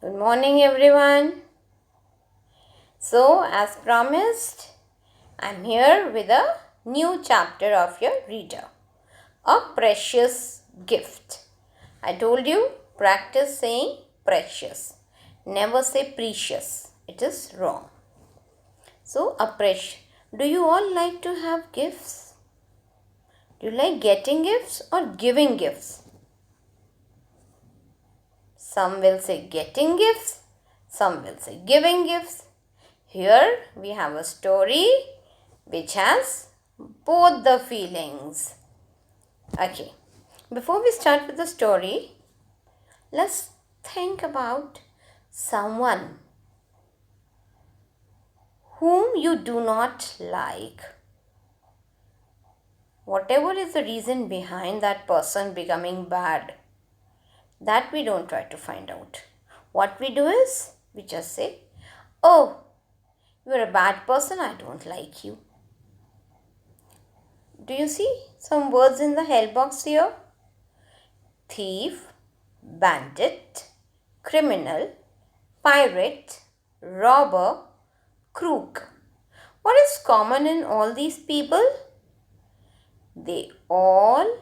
Good morning, everyone. So, as promised, I'm here with a new chapter of your reader, a precious gift. I told you, practice saying precious. Never say precious, it is wrong. So, a precious. Do you all like to have gifts? Do you like getting gifts or giving gifts? Some will say getting gifts, some will say giving gifts. Here we have a story which has both the feelings. Okay, before we start with the story, let's think about someone whom you do not like. Whatever is the reason behind that person becoming bad, that we don't try to find out. What we do is, we just say, "Oh, you're a bad person, I don't like you." Do you see some words in the help box here? Thief, bandit, criminal, pirate, robber, crook. What is common in all these people? They all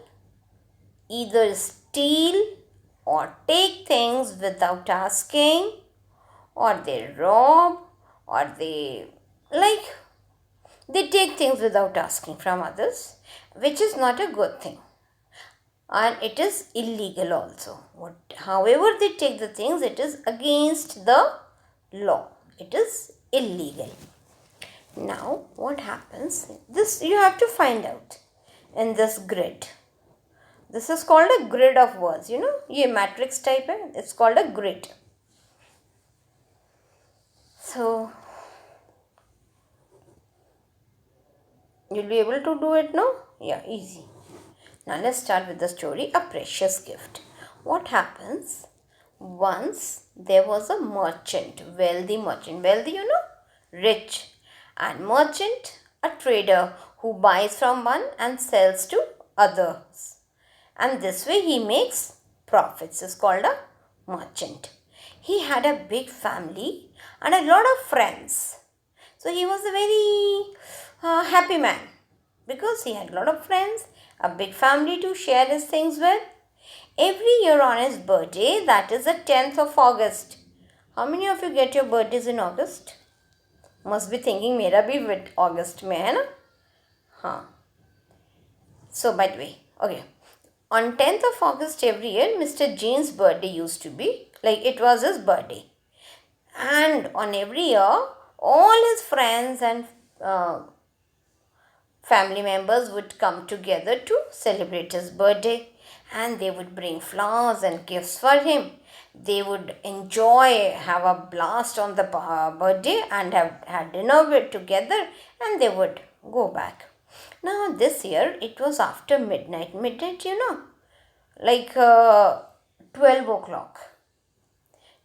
either steal or take things without asking, or they rob, or they take things without asking from others, which is not a good thing. And it is illegal also. However they take the things, it is against the law. It is illegal. Now, what happens? This you have to find out in this grid. This is called a grid of words. ये matrix type है. It's called a grid. So, you'll be able to do it now? Yeah, easy. Now, let's start with the story A Precious Gift. What happens? Once there was a merchant, wealthy, rich, and merchant, a trader who buys from one and sells to others. And this way he makes profits. Is called a merchant. He had a big family and a lot of friends. So he was a very happy man because he had a lot of friends, a big family to share his things with. Every year on his birthday, that is the 10th of August. How many of you get your birthdays in August? Must be thinking मेरा भी with August में है ना? हाँ. So by the way, okay. On 10th of August every year, Mr. Jane's birthday used to be, like it was his birthday. And on every year, all his friends and family members would come together to celebrate his birthday, and they would bring flowers and gifts for him. They would enjoy, have a blast on the birthday and have had dinner with together, and they would go back. Now this year it was after midnight, like 12 o'clock.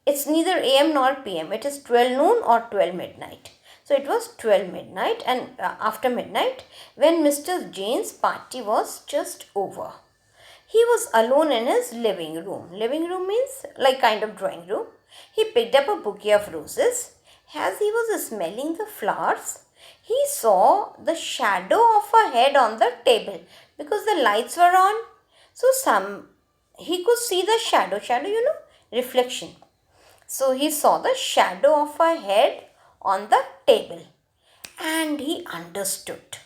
It's neither AM nor PM. It is 12 noon or 12 midnight. So it was 12 midnight, and after midnight when Mr. Jane's party was just over. He was alone in his living room. Living room means like kind of drawing room. He picked up a bouquet of roses. As he was smelling the flowers, he saw the shadow of a head on the table because the lights were on. So he could see the shadow, reflection. So he saw the shadow of a head on the table, and he understood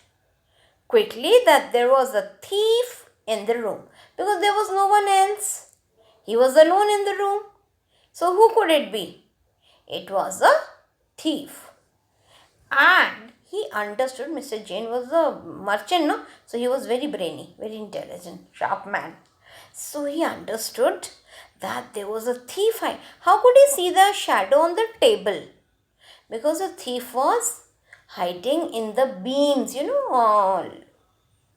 quickly that there was a thief in the room because there was no one else. He was alone in the room. So who could it be? It was a thief. And he understood Mr. Jain was a merchant, no? So he was very brainy, very intelligent, sharp man. So he understood that there was a thief. How could he see the shadow on the table? Because the thief was hiding in the beams,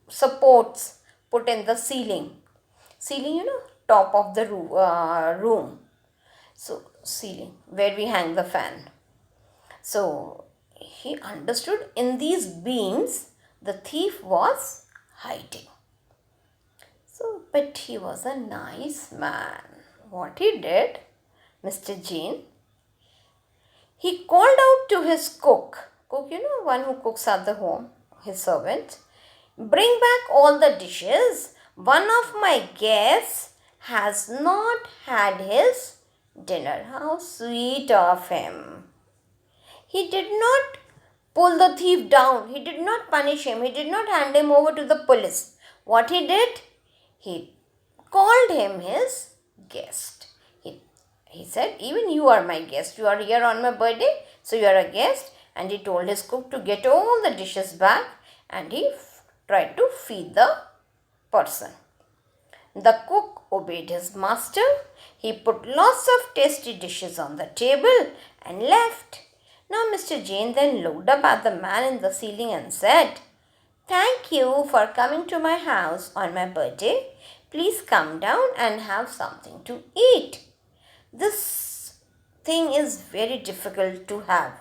supports put in the ceiling. Ceiling, top of the room. So, ceiling, where we hang the fan. So, he understood in these beams the thief was hiding. So, but he was a nice man. What he did, Mr. Jain. He called out to his cook, one who cooks at the home, his servant, bring back all the dishes. One of my guests has not had his dinner. How sweet of him. He did not pull the thief down. He did not punish him. He did not hand him over to the police. What he did? He called him his guest. He said, even you are my guest. You are here on my birthday, so you are a guest. And he told his cook to get all the dishes back, and he tried to feed the person. The cook obeyed his master. He put lots of tasty dishes on the table and left. Now Mr. Jain then looked up at the man in the ceiling and said, thank you for coming to my house on my birthday. Please come down and have something to eat. This thing is very difficult to have.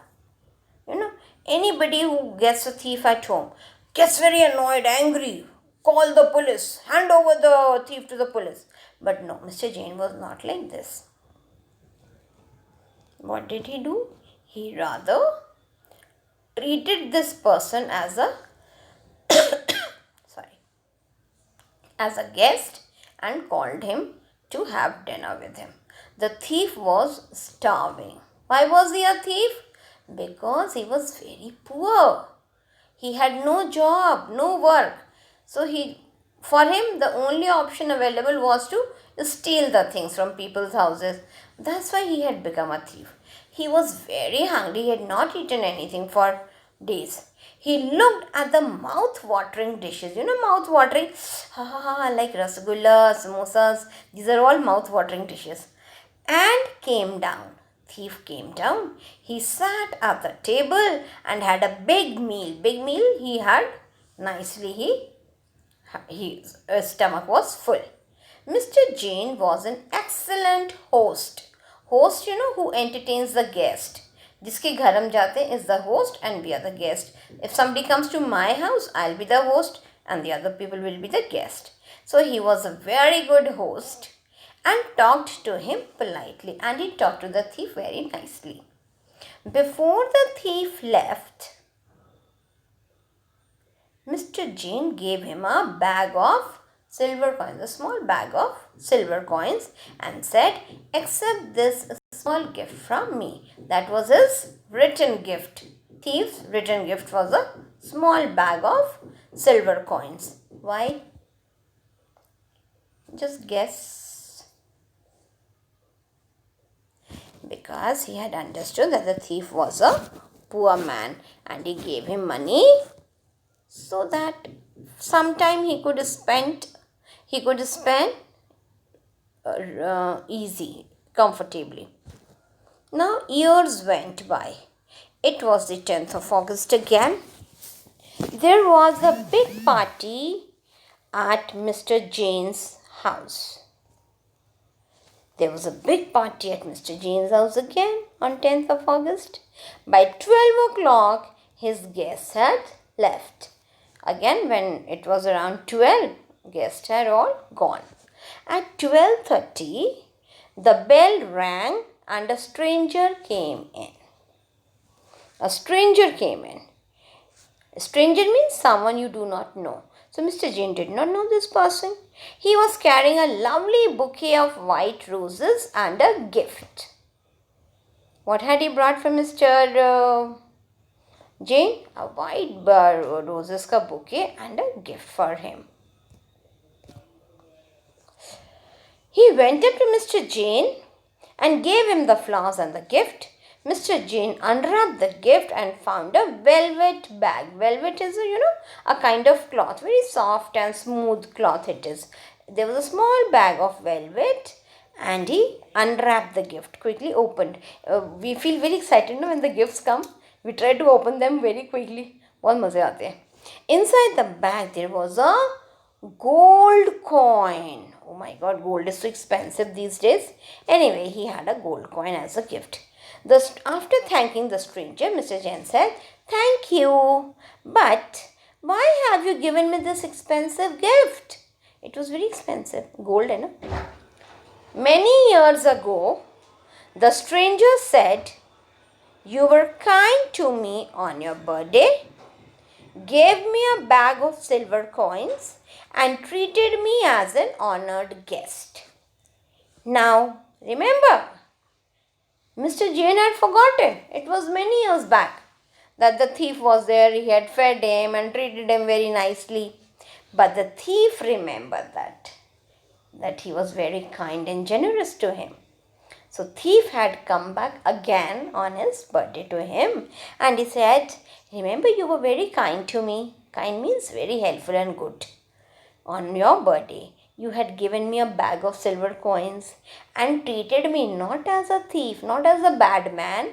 Anybody who gets a thief at home gets very annoyed, angry, call the police, hand over the thief to the police. But no, Mr. Jain was not like this. What did he do? He rather treated this person as a guest and called him to have dinner with him. The thief was starving. Why was he a thief? Because he was very poor. He had no job, no work. So for him, the only option available was to steal the things from people's houses. That's why he had become a thief. He was very hungry. He had not eaten anything for days. He looked at the mouth-watering dishes. Mouth-watering, like rasgulla, samosas. These are all mouth-watering dishes. And came down. Thief came down. He sat at the table and had a big meal. Big meal he had nicely. His stomach was full. Mr. Jain was an excellent host. Host, who entertains the guest. जिसके घर हम जाते is the host and we are the guest. If somebody comes to my house, I'll be the host and the other people will be the guest. So he was a very good host and talked to him politely, and he talked to the thief very nicely. Before the thief left, Mr. Jain gave him a bag of silver coins, a small bag of silver coins, and said, accept this small gift from me. That was his written gift. Thief's written gift was a small bag of silver coins. Why? Just guess. Because he had understood that the thief was a poor man and he gave him money so that sometime he could spend easy, comfortably. Now years went by. It was the 10th of August again. There was a big party at Mr. Jain's house. There was a big party at Mr. Jain's house again on 10th of August. By 12 o'clock, his guests had left. Again, when it was around 12, guests had all gone. At 12:30, the bell rang and a stranger came in. A stranger came in. A stranger means someone you do not know. So Mr. Jain did not know this person. He was carrying a lovely bouquet of white roses and a gift. What had he brought from Mr. Jain? A white roses ka bouquet and a gift for him. He went up to Mr. Jain and gave him the flowers and the gift. Mr. Jain unwrapped the gift and found a velvet bag. Velvet is a kind of cloth, very soft and smooth cloth it is. There was a small bag of velvet and he unwrapped the gift, quickly opened. We feel very excited when the gifts come. We try to open them very quickly. बहुत मजे आते हैं. Inside the bag there was a gold coin. Oh my God, gold is so expensive these days. Anyway, he had a gold coin as a gift. After thanking the stranger, Mr. Jain said, thank you, but why have you given me this expensive gift? It was very expensive. Gold, Many years ago, The stranger said, "You were kind to me on your birthday, gave me a bag of silver coins, and treated me as an honored guest." Now, remember, Mr. Jain had forgotten. It was many years back that the thief was there. He had fed him and treated him very nicely. But the thief remembered that he was very kind and generous to him. So thief had come back again on his birthday to him, and he said, "Remember, you were very kind to me." Kind means very helpful and good. On your birthday, you had given me a bag of silver coins and treated me not as a thief, not as a bad man,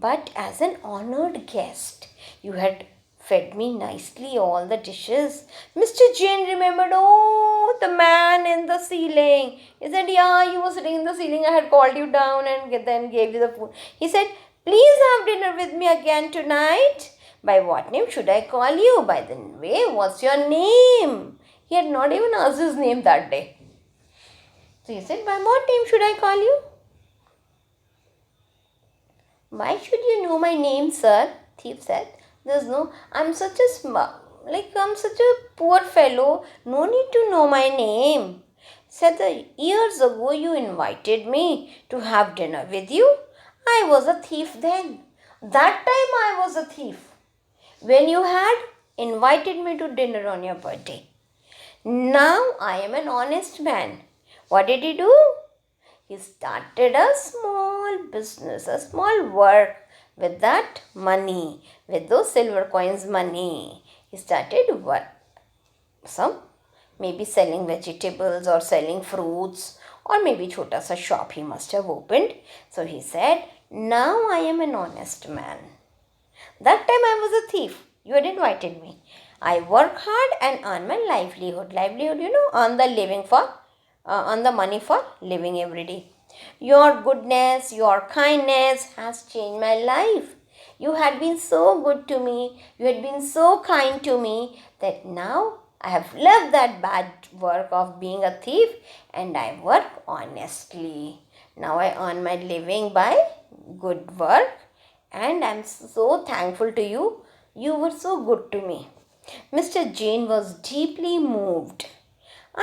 but as an honored guest. You had fed me nicely all the dishes. Mr. Jain remembered, "Oh, the man in the ceiling." He said, "Yeah, you were sitting in the ceiling. I had called you down and then gave you the food." He said, "Please have dinner with me again tonight." "By what name should I call you?" "By the way, what's your name?" He had not even asked his name that day. So he said, "By what name should I call you?" "Why should you know my name, sir?" Thief said. I'm such a poor fellow. No need to know my name." Said, "Years ago you invited me to have dinner with you. I was a thief then. That time I was a thief. When you had invited me to dinner on your birthday. Now I am an honest man." What did he do? He started a small business, a small work with that money, with those silver coins money. He started some maybe selling vegetables or selling fruits, or maybe chota sa shop he must have opened. So he said, "Now I am an honest man. That time I was a thief. You had invited me. I work hard and earn my livelihood. Livelihood, earn the earn the money for living every day. Your goodness, your kindness has changed my life. You had been so good to me. You had been so kind to me that now I have left that bad work of being a thief and I work honestly. Now I earn my living by good work, and I'm so thankful to you. You were so good to me." Mr. Jain was deeply moved.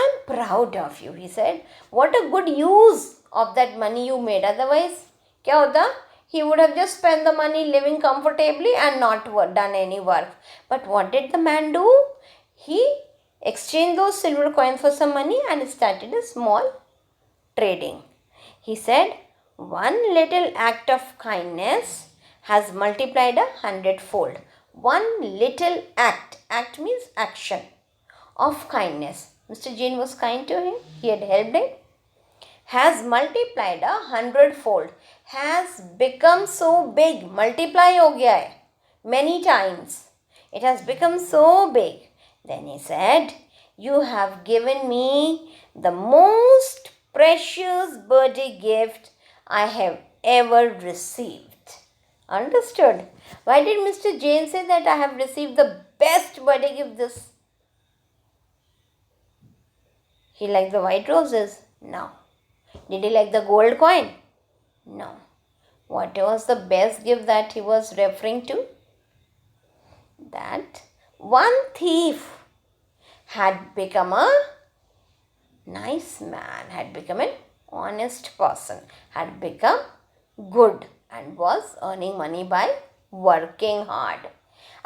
"I'm proud of you," he said. "What a good use of that money you made. Otherwise, kya hota? He would have just spent the money living comfortably and not done any work." But what did the man do? He exchanged those silver coins for some money and started a small trading. He said, "One little act of kindness has multiplied 100-fold. One little act. Act means action of kindness." Mr. Jain was kind to him. He had helped him. Has multiplied 100-fold. Has become so big. Multiply ho gaya hai. Many times. It has become so big. Then he said, "You have given me the most precious birthday gift I have ever received." Understood? Why did Mr. Jain say that I have received the best birthday gift? He liked the white roses? No. Did he like the gold coin? No. What was the best gift that he was referring to? That one thief had become a nice man, had become an honest person, had become good and was earning money by working hard.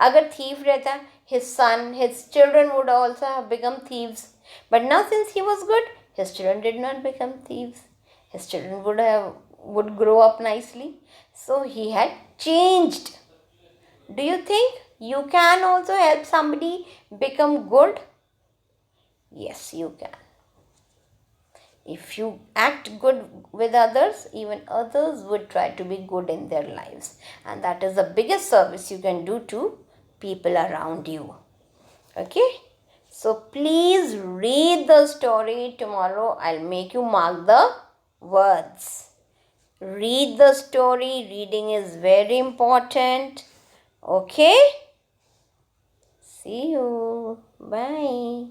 Agar thief rehta, his son, his children would also have become thieves. But now since he was good, his children did not become thieves. His children would grow up nicely. So he had changed. Do you think you can also help somebody become good? Yes, you can. If you act good with others, even others would try to be good in their lives. And that is the biggest service you can do to people around you. Okay? So please read the story tomorrow. I'll make you mark the words. Read the story. Reading is very important. Okay? See you. Bye.